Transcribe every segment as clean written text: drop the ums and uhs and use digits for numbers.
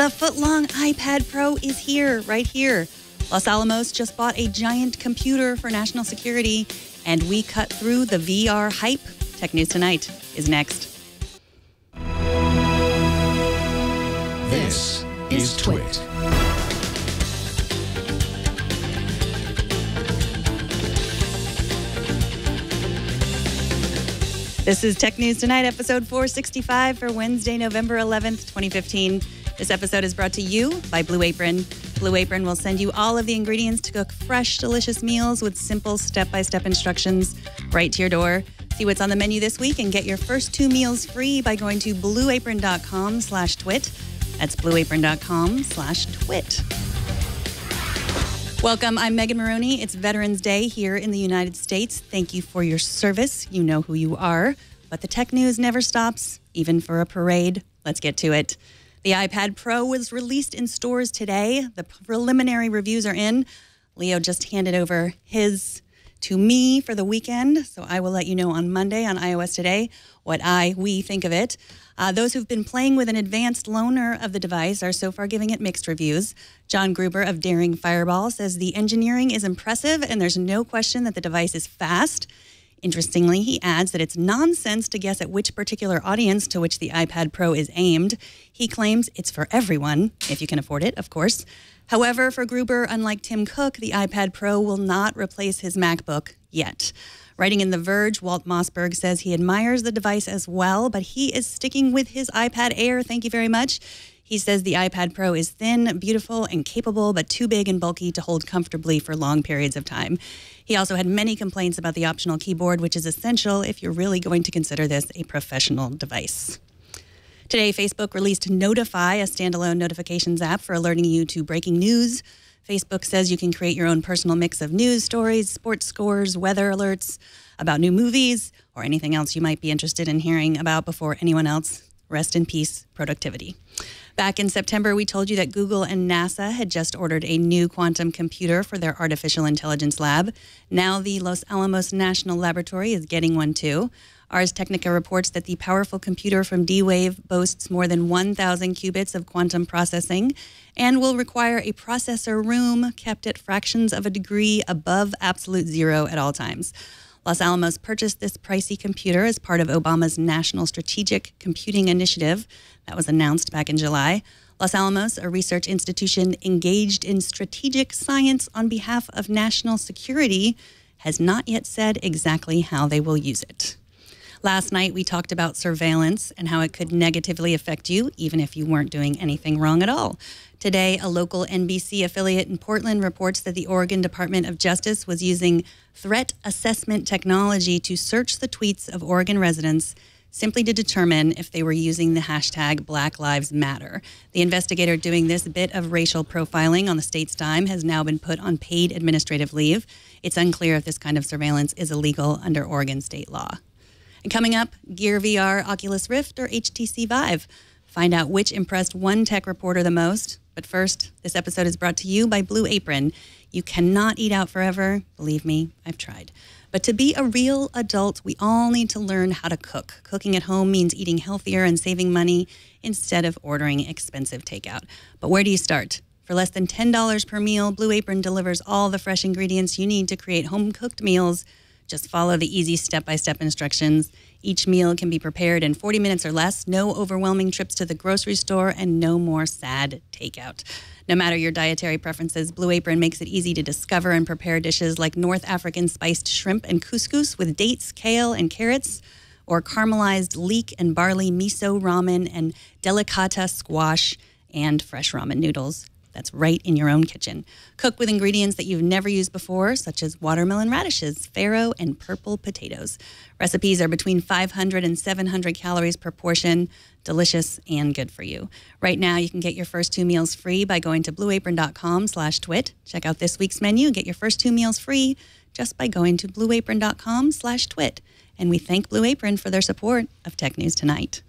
The foot-long iPad Pro is here, right here. Los Alamos just bought a giant computer for national security, and we cut through the VR hype. Tech News Tonight is next. This is Twit. This is Tech News Tonight, episode 465 for Wednesday, November 11th, 2015. This episode is brought to you by Blue Apron. Blue Apron will send you all of the ingredients to cook fresh, delicious meals with simple step-by-step instructions right to your door. See what's on the menu this week and get your first 2 meals free by going to blueapron.com/twit. That's blueapron.com/twit. Welcome, I'm Megan Morrone. It's Veterans Day here in the United States. Thank you for your service. You know who you are. But the tech news never stops, even for a parade. Let's get to it. The iPad Pro was released in stores today. The preliminary reviews are in. Leo just handed over his to me for the weekend, so I will let you know on Monday on iOS Today what we think of it. Those who've been playing with an advanced loaner of the device are so far giving it mixed reviews. John Gruber of Daring Fireball says the engineering is impressive and there's no question that the device is fast. Interestingly, he adds that it's nonsense to guess at which particular audience to which the iPad Pro is aimed. He claims it's for everyone, if you can afford it, of course. However, for Gruber, unlike Tim Cook, the iPad Pro will not replace his MacBook yet. Writing in The Verge, Walt Mossberg says he admires the device as well, but he is sticking with his iPad Air. Thank you very much. He says the iPad Pro is thin, beautiful, and capable, but too big and bulky to hold comfortably for long periods of time. He also had many complaints about the optional keyboard, which is essential if you're really going to consider this a professional device. Today, Facebook released Notify, a standalone notifications app for alerting you to breaking news. Facebook says you can create your own personal mix of news stories, sports scores, weather alerts about new movies, or anything else you might be interested in hearing about before anyone else. Rest in peace, productivity. Back in September, we told you that Google and NASA had just ordered a new quantum computer for their artificial intelligence lab. Now the Los Alamos National Laboratory is getting one too. Ars Technica reports that the powerful computer from D-Wave boasts more than 1,000 qubits of quantum processing and will require a processor room kept at fractions of a degree above absolute zero at all times. Los Alamos purchased this pricey computer as part of Obama's National Strategic Computing Initiative that was announced back in July. Los Alamos, a research institution engaged in strategic science on behalf of national security, has not yet said exactly how they will use it. Last night, we talked about surveillance and how it could negatively affect you, even if you weren't doing anything wrong at all. Today, a local NBC affiliate in Portland reports that the Oregon Department of Justice was using threat assessment technology to search the tweets of Oregon residents simply to determine if they were using the hashtag Black Lives Matter. The investigator doing this bit of racial profiling on the state's dime has now been put on paid administrative leave. It's unclear if this kind of surveillance is illegal under Oregon state law. And coming up, Gear VR, Oculus Rift, or HTC Vive. Find out which impressed one tech reporter the most. But first, this episode is brought to you by Blue Apron. You cannot eat out forever. Believe me, I've tried. But to be a real adult, we all need to learn how to cook. Cooking at home means eating healthier and saving money instead of ordering expensive takeout. But where do you start? For less than $10 per meal, Blue Apron delivers all the fresh ingredients you need to create home-cooked meals. Just follow the easy step-by-step instructions. Each meal can be prepared in 40 minutes or less, no overwhelming trips to the grocery store, and no more sad takeout. No matter your dietary preferences, Blue Apron makes it easy to discover and prepare dishes like North African spiced shrimp and couscous with dates, kale, and carrots, or caramelized leek and barley miso ramen and delicata squash and fresh ramen noodles. That's right in your own kitchen. Cook with ingredients that you've never used before, such as watermelon radishes, farro, and purple potatoes. Recipes are between 500 and 700 calories per portion. Delicious and good for you. Right now, you can get your first 2 meals free by going to blueapron.com/twit. Check out this week's menu. Get your first 2 meals free just by going to blueapron.com/twit. And we thank Blue Apron for their support of Tech News Tonight.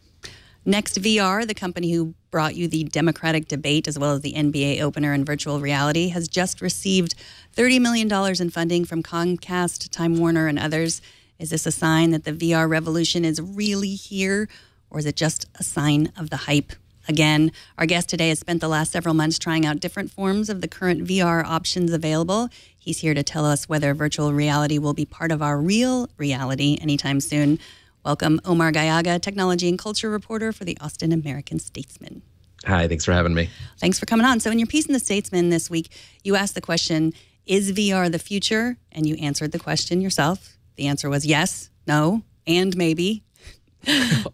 Next VR, the company who brought you the Democratic debate as well as the NBA opener in virtual reality, has just received $30 million in funding from Comcast, Time Warner, and others. Is this a sign that the VR revolution is really here, or is it just a sign of the hype? again. Our guest today has spent the last several months trying out different forms of the current VR options available. He's here to tell us whether virtual reality will be part of our real reality anytime soon. Welcome, Omar Gallaga, technology and culture reporter for the Austin American-Statesman. Hi, thanks for having me. Thanks for coming on. So in your piece in the Statesman this week, you asked the question, is VR the future? And you answered the question yourself. The answer was yes, no, and maybe.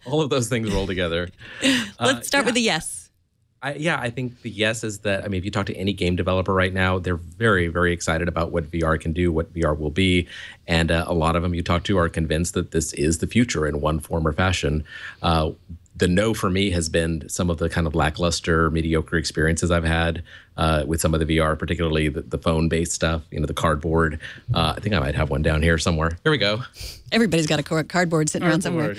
All of those things roll together. Let's start with the yes. I think the yes is that, if you talk to any game developer right now, they're very, very excited about what VR can do, what VR will be. And a lot of them you talk to are convinced that this is the future in one form or fashion. The no for me has been some of the kind of lackluster, mediocre experiences I've had with some of the VR, particularly the phone-based stuff, the cardboard. I think I might have one down here somewhere. Here we go. Everybody's got a cardboard sitting around somewhere.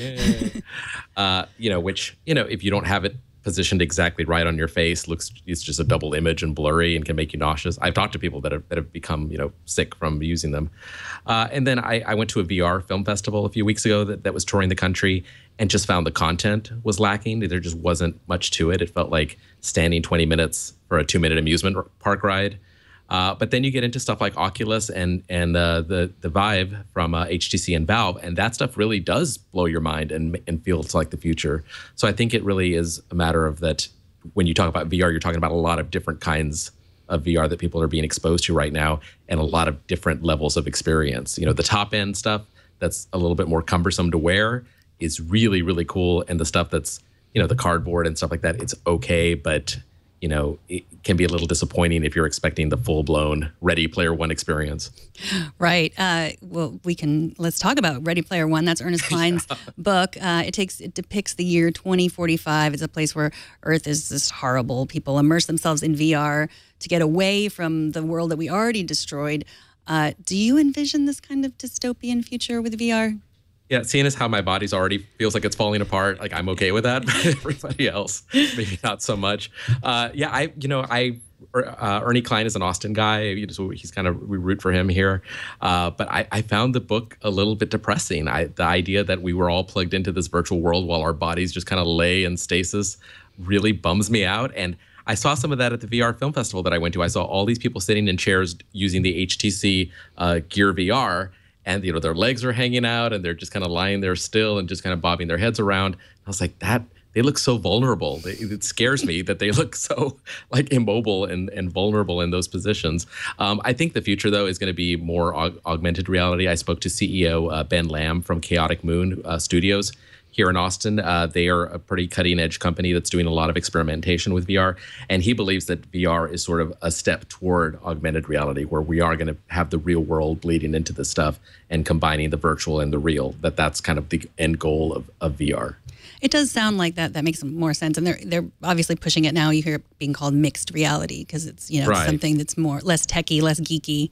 Yeah. Which, if you don't have it positioned exactly right on your face, it's just a double image and blurry and can make you nauseous. I've talked to people that have become sick from using them. And then I went to a VR film festival a few weeks ago that was touring the country and just found the content was lacking. There just wasn't much to it. It felt like standing 20 minutes for a 2-minute amusement park ride. But then you get into stuff like Oculus and the Vive from HTC and Valve, and that stuff really does blow your mind and feels like the future. So I think it really is a matter of that when you talk about VR, you're talking about a lot of different kinds of VR that people are being exposed to right now and a lot of different levels of experience. The top end stuff that's a little bit more cumbersome to wear is really, really cool. And the stuff that's, the cardboard and stuff like that, it's okay, but it can be a little disappointing if you're expecting the full-blown Ready Player One experience. Right. Well, let's talk about Ready Player One. That's Ernest Cline's book. It depicts the year 2045 as a place where Earth is just horrible. People immerse themselves in VR to get away from the world that we already destroyed. Do you envision this kind of dystopian future with VR? Yeah, seeing as how my body's already feels like it's falling apart, like I'm okay with that, but everybody else, maybe not so much. Ernie Cline is an Austin guy, so he's we root for him here. But I found the book a little bit depressing. The idea that we were all plugged into this virtual world while our bodies just kind of lay in stasis really bums me out. And I saw some of that at the VR Film Festival that I went to. I saw all these people sitting in chairs using the HTC Gear VR. And, their legs are hanging out and they're just kind of lying there still and just kind of bobbing their heads around. I was like, they look so vulnerable. It scares me that they look so immobile and vulnerable in those positions. I think the future, though, is going to be more augmented reality. I spoke to CEO Ben Lamb from Chaotic Moon Studios here in Austin. They are a pretty cutting-edge company that's doing a lot of experimentation with VR, and he believes that VR is sort of a step toward augmented reality, where we are going to have the real world bleeding into this stuff and combining the virtual and the real. That's kind of the end goal of VR. It does sound like that. That makes more sense, and they're obviously pushing it now. You hear it being called mixed reality because it's right. Something that's less techie, less geeky.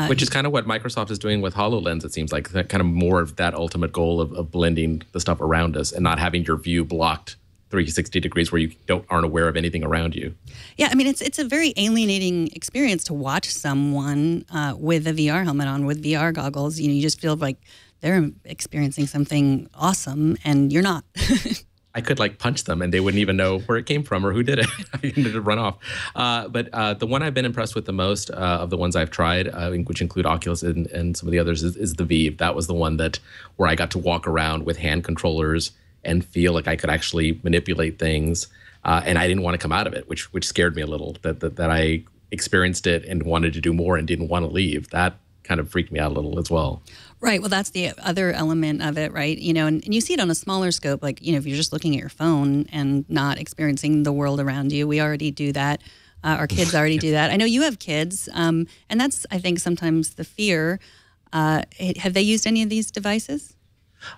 Which is kind of what Microsoft is doing with HoloLens, it seems like, kind of more of that ultimate goal of blending the stuff around us and not having your view blocked 360 degrees where you aren't aware of anything around you. Yeah, it's a very alienating experience to watch someone with a VR helmet on, with VR goggles. You just feel like they're experiencing something awesome and you're not. I could punch them and they wouldn't even know where it came from or who did it. I needed to run off. But the one I've been impressed with the most of the ones I've tried, which include Oculus and some of the others, is the Vive. That was the one where I got to walk around with hand controllers and feel like I could actually manipulate things. And I didn't want to come out of it, which scared me a little, that I experienced it and wanted to do more and didn't want to leave. That kind of freaked me out a little as well. Right. Well, that's the other element of it, right? And you see it on a smaller scope, if you're just looking at your phone and not experiencing the world around you. We already do that. Our kids already do that. I know you have kids, and that's, I think, sometimes the fear. Have they used any of these devices?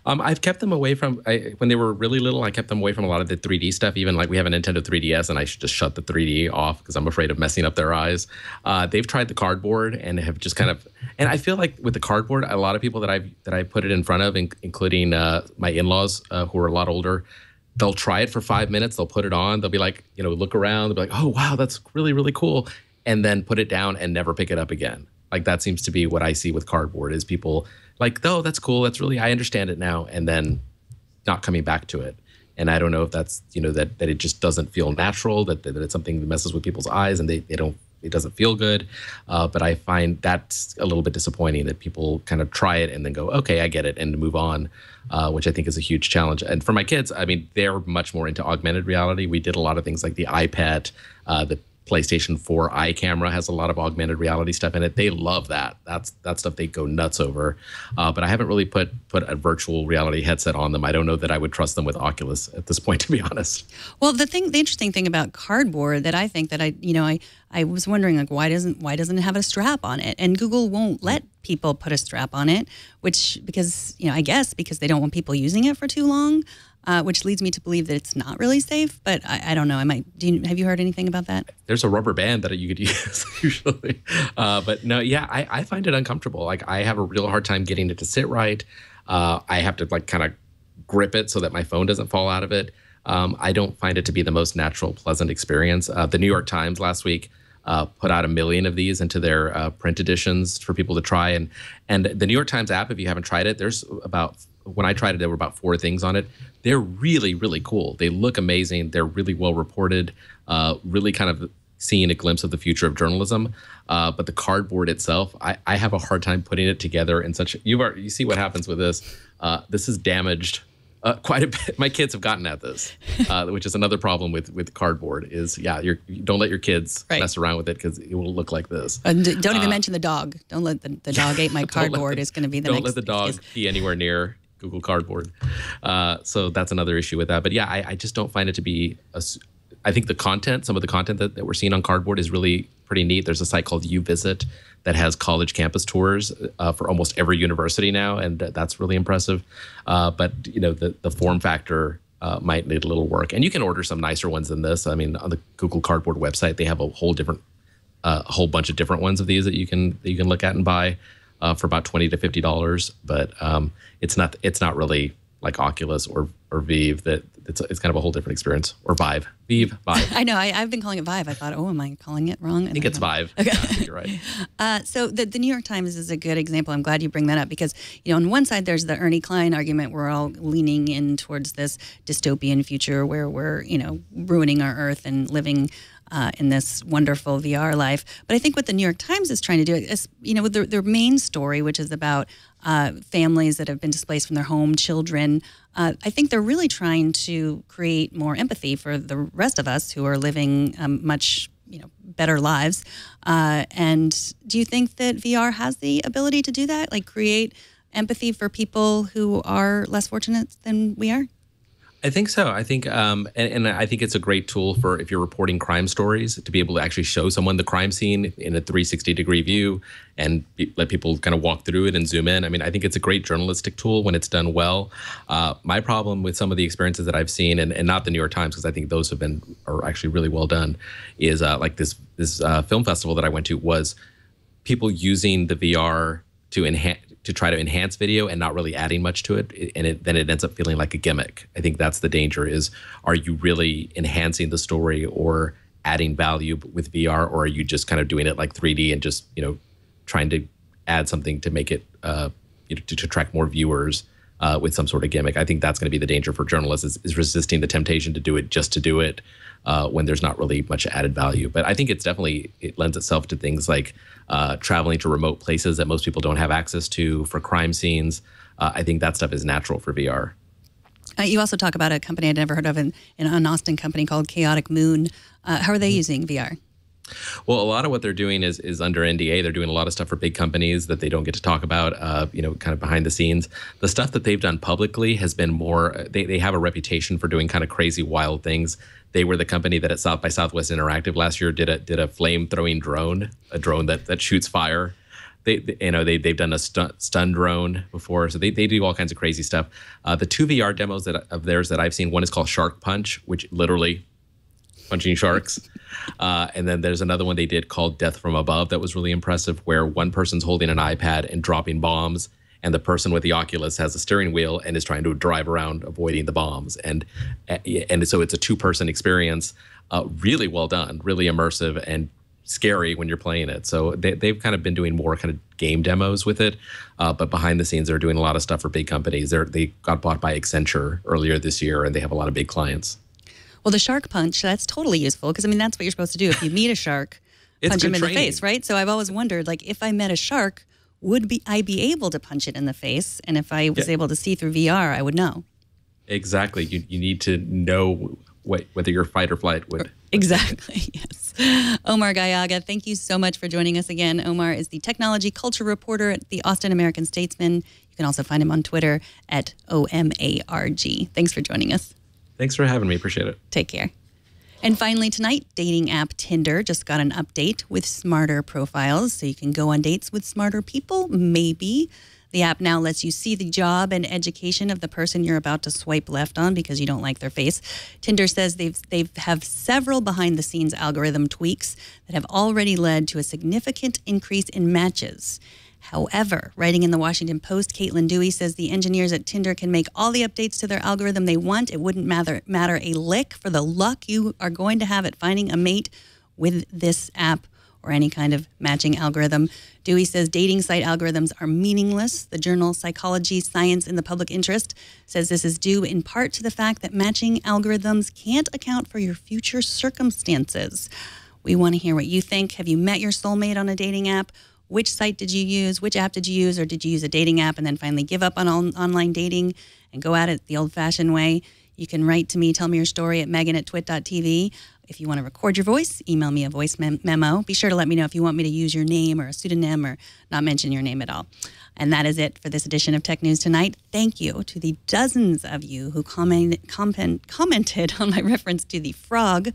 I've kept them away from, when they were really little, I kept them away from a lot of the 3D stuff. Even we have a Nintendo 3DS and I should just shut the 3D off because I'm afraid of messing up their eyes. They've tried the cardboard and have just and I feel like with the cardboard, a lot of people that I put it in front of, including my in-laws who are a lot older, they'll try it for 5 minutes. They'll put it on. They'll be like, look around. They'll be like, oh, wow, that's really, really cool. And then put it down and never pick it up again. That seems to be what I see with cardboard is people oh, that's cool. That's really, I understand it now. And then not coming back to it. And I don't know if that's, that it just doesn't feel natural, that it's something that messes with people's eyes and it doesn't feel good. But I find that's a little bit disappointing that people kind of try it and then go, okay, I get it, and move on, which I think is a huge challenge. And for my kids, I mean, they're much more into augmented reality. We did a lot of things like the iPad, the PlayStation 4 eye camera has a lot of augmented reality stuff in it. They love that. That's stuff they go nuts over. But I haven't really put a virtual reality headset on them. I don't know that I would trust them with Oculus at this point, to be honest. Well, the interesting thing about cardboard that I think that I was wondering, like, why doesn't it have a strap on it? And Google won't let people put a strap on it, because I guess because they don't want people using it for too long. Which leads me to believe that it's not really safe, but I don't know. Have you heard anything about that? There's a rubber band that you could use usually. But no, yeah, I find it uncomfortable. Like, I have a real hard time getting it to sit right. I have to kind of grip it so that my phone doesn't fall out of it. I don't find it to be the most natural, pleasant experience. The New York Times last week put out 1 million of these into their print editions for people to try. And the New York Times app, if you haven't tried it, when I tried it, there were about 4 things on it. They're really, really cool. They look amazing. They're really well reported, really kind of seeing a glimpse of the future of journalism. But the cardboard itself, I have a hard time putting it together in such. You see what happens with this. This is damaged quite a bit. My kids have gotten at this, which is another problem with cardboard. Is you don't let your kids mess around with it, because it will look like this. And don't even mention the dog. Don't let the dog ate my cardboard. Is going to be the next. Don't let the dog pee anywhere near Google Cardboard. So that's another issue with that. But yeah, I just don't find it to be I think some of the content that we're seeing on cardboard is really pretty neat. There's a site called YouVisit that has college campus tours for almost every university now, and that's really impressive. But the form factor might need a little work. And you can order some nicer ones than this. I mean, on the Google Cardboard website, they have a whole bunch of different ones of these that you can look at and buy for about $20 to $50. But it's not really like Oculus or Vive. That it's kind of a whole different experience. Or Vive. Vive. I know. I've been calling it Vive. I thought, am I calling it wrong? I think it's Vive. Okay. Yeah, you're right. So the New York Times is a good example. I'm glad you bring that up, because on one side there's the Ernie Klein argument. We're all leaning in towards this dystopian future where we're ruining our Earth and living in this wonderful VR life. But I think what the New York Times is trying to do is, with their main story, which is about families that have been displaced from their home, children, I think they're really trying to create more empathy for the rest of us who are living much better lives. And do you think that VR has the ability to do that, like create empathy for people who are less fortunate than we are? I think so. I think, and I think it's a great tool for if you're reporting crime stories, to be able to actually show someone the crime scene in a 360-degree view and let people kind of walk through it and zoom in. I mean, I think it's a great journalistic tool when it's done well. My problem with some of the experiences that I've seen, and not the New York Times, because I think those are actually really well done, is like this film festival that I went to was people using the VR to try to enhance video and not really adding much to it, and then it ends up feeling like a gimmick. I think that's the danger: is are you really enhancing the story or adding value with VR, or are you just kind of doing it like 3D and just trying to add something to make it to attract more viewers with some sort of gimmick? I think that's going to be the danger for journalists, is resisting the temptation to do it just to do it when there's not really much added value. But I think it lends itself to things like traveling to remote places that most people don't have access to for crime scenes. I think that stuff is natural for VR. You also talk about a company I'd never heard of, an Austin company called Chaotic Moon. How are they using VR? Well, a lot of what they're doing is under NDA. They're doing a lot of stuff for big companies that they don't get to talk about, kind of behind the scenes. The stuff that they've done publicly has been more, they have a reputation for doing kind of crazy, wild things. They were the company that at South by Southwest Interactive last year did a flame-throwing drone, a drone that shoots fire. They've done a stun drone before, so they do all kinds of crazy stuff. The 2 VR demos of theirs that I've seen, one is called Shark Punch, which literally punching sharks. And then there's another one they did called Death from Above that was really impressive, where one person's holding an iPad and dropping bombs, and the person with the Oculus has a steering wheel and is trying to drive around avoiding the bombs. And so it's a 2-person experience, really well done, really immersive, and scary when you're playing it. So they've kind of been doing more kind of game demos with it. But behind the scenes, they're doing a lot of stuff for big companies. They got bought by Accenture earlier this year, and they have a lot of big clients. Well, the shark punch, that's totally useful because, I mean, that's what you're supposed to do. If you meet a shark, punch him in the face, right? So I've always wondered, like, if I met a shark, I be able to punch it in the face? And if I was able to see through VR, I would know. Exactly. You need to know whether you're fight or flight would. Exactly, yes. Omar Gallaga, thank you so much for joining us again. Omar is the technology culture reporter at the Austin American-Statesman. You can also find him on Twitter at OMARG. Thanks for joining us. Thanks for having me. Appreciate it. Take care. And finally tonight, dating app Tinder just got an update with smarter profiles, so you can go on dates with smarter people, maybe. The app now lets you see the job and education of the person you're about to swipe left on because you don't like their face. Tinder says they have several behind-the-scenes algorithm tweaks that have already led to a significant increase in matches. However, writing in the Washington Post, Caitlin Dewey says the engineers at Tinder can make all the updates to their algorithm they want. It wouldn't matter a lick for the luck you are going to have at finding a mate with this app or any kind of matching algorithm. Dewey says dating site algorithms are meaningless. The journal Psychology, Science, and the Public Interest says this is due in part to the fact that matching algorithms can't account for your future circumstances. We want to hear what you think. Have you met your soulmate on a dating app? Which site did you use? Which app did you use? Or did you use a dating app and then finally give up on online dating and go at it the old-fashioned way? You can write to me, tell me your story at megan@twit.tv. If you want to record your voice, email me a voice memo. Be sure to let me know if you want me to use your name or a pseudonym or not mention your name at all. And that is it for this edition of Tech News Tonight. Thank you to the dozens of you who commented on my reference to the frog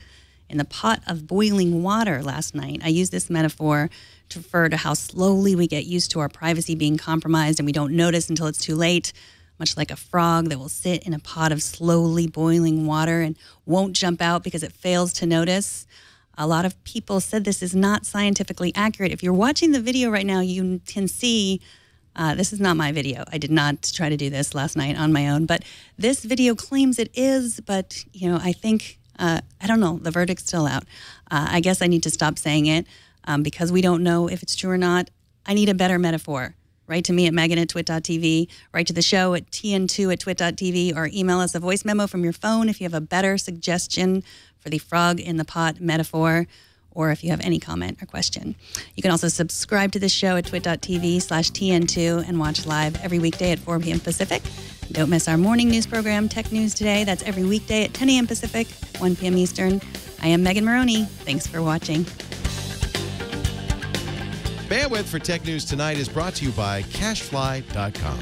in the pot of boiling water last night. I use this metaphor to refer to how slowly we get used to our privacy being compromised and we don't notice until it's too late. Much like a frog that will sit in a pot of slowly boiling water and won't jump out because it fails to notice. A lot of people said this is not scientifically accurate. If you're watching the video right now, you can see this is not my video. I did not try to do this last night on my own, but this video claims it is, but I think, I don't know, the verdict's still out. I guess I need to stop saying it because we don't know if it's true or not. I need a better metaphor. Write to me at megan@twit.tv, write to the show at tn2@twit.tv, or email us a voice memo from your phone if you have a better suggestion for the frog in the pot metaphor, or if you have any comment or question. You can also subscribe to the show at twit.tv/tn2 and watch live every weekday at 4 p.m. Pacific. Don't miss our morning news program, Tech News Today. That's every weekday at 10 a.m. Pacific, 1 p.m. Eastern. I am Megan Morrone. Thanks for watching. Bandwidth for Tech News Tonight is brought to you by CashFly.com.